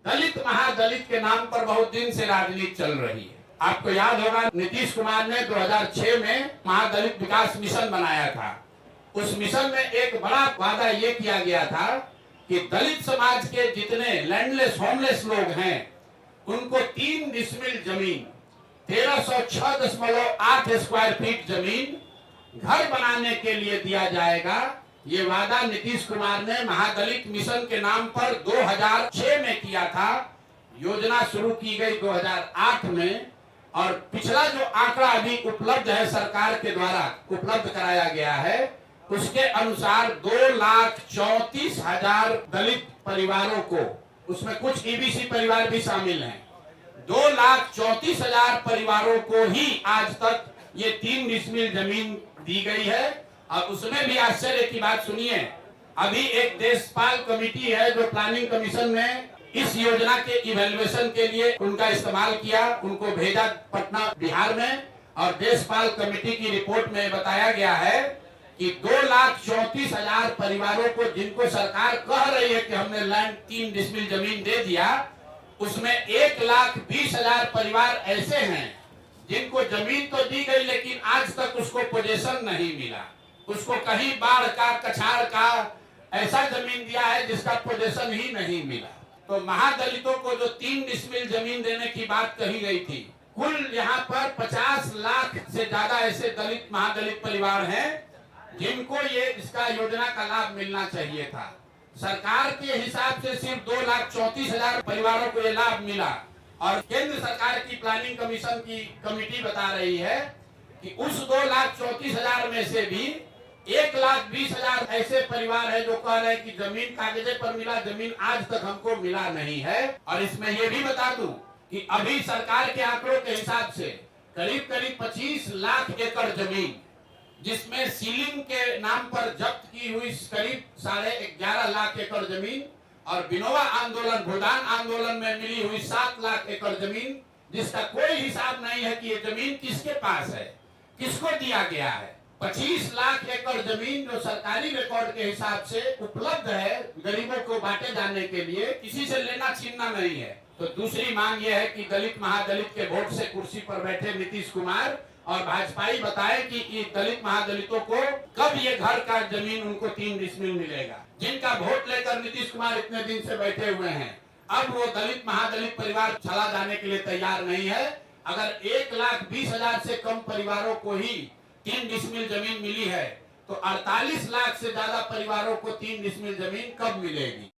दलित महादलित के नाम पर बहुत दिन से राजनीति चल रही है। आपको याद होगा नीतीश कुमार ने 2006 में महादलित विकास मिशन बनाया था। उस मिशन में एक बड़ा वादा ये किया गया था कि दलित समाज के जितने लैंडलेस होमलेस लोग हैं उनको 3 डिसमिल जमीन 1306.8 स्क्वायर फीट जमीन घर बनाने के लिए दिया जाएगा। ये वादा नीतीश कुमार ने महादलित मिशन के नाम पर 2006 में किया था। योजना शुरू की गई 2008 में और पिछला जो आंकड़ा अभी उपलब्ध है सरकार के द्वारा उपलब्ध कराया गया है उसके अनुसार 2,34,000 दलित परिवारों को, उसमें कुछ ईबीसी परिवार भी शामिल हैं, 2,34,000 परिवारों को ही आज तक ये 3 डिसमिल जमीन दी गई है। और उसमें भी आश्चर्य की बात सुनिए, अभी एक देशपाल कमेटी है जो प्लानिंग कमीशन ने इस योजना के इवैल्यूएशन के लिए उनका इस्तेमाल किया, उनको भेजा पटना बिहार में और देशपाल कमेटी की रिपोर्ट में बताया गया है कि 2,34,000 परिवारों को जिनको सरकार कह रही है कि हमने लैंड 3 डिसमिल जमीन दे दिया, उसमें 1,20,000 परिवार ऐसे हैं जिनको जमीन तो दी गई लेकिन आज तक उसको पोजीशन नहीं मिला। उसको कहीं बाढ़ का कछाड़ का ऐसा जमीन दिया है जिसका पोजीशन ही नहीं मिला। तो महादलितों को जो 3 डिसमिल जमीन देने की बात कही गई थी, कुल यहाँ पर 50 लाख से ज्यादा ऐसे दलित महादलित परिवार हैं जिनको ये इसका योजना का लाभ मिलना चाहिए था। सरकार के हिसाब से सिर्फ 2,34,000 परिवारों को ये लाभ मिला और केंद्र सरकार की प्लानिंग कमीशन की कमेटी बता रही है कि उस 2,34,000 में से भी 1,20,000 ऐसे परिवार है जो कह रहे हैं कि जमीन कागजे पर मिला, जमीन आज तक हमको मिला नहीं है। और इसमें यह भी बता दूं कि अभी सरकार के आंकड़ों के हिसाब से करीब 25 लाख एकड़ जमीन जिसमें सीलिंग के नाम पर जब्त की हुई करीब 11.5 लाख एकड़ जमीन और विनोबा आंदोलन भूदान आंदोलन में मिली हुई 7 लाख एकड़ जमीन जिसका कोई हिसाब नहीं है कि ये जमीन किसके पास है, किसको दिया गया है। 25 लाख एकड़ जमीन जो सरकारी रिकॉर्ड के हिसाब से उपलब्ध है गरीबों को बांटे जाने के लिए, किसी से लेना छीनना नहीं है। तो दूसरी मांग यह है कि दलित महादलित के वोट से कुर्सी पर बैठे नीतीश कुमार और भाजपाई बताए कि ये दलित महादलितों को कब ये घर का जमीन उनको 3 डिसमिल मिलेगा। जिनका वोट लेकर नीतीश कुमार इतने दिन से बैठे हुए हैं, अब वो दलित महादलित परिवार चला जाने के लिए तैयार नहीं है। अगर 1,20,000 से कम परिवारों को ही 3 डिसमिल जमीन मिली है तो 48 लाख से ज्यादा परिवारों को 3 डिसमिल जमीन कब मिलेगी।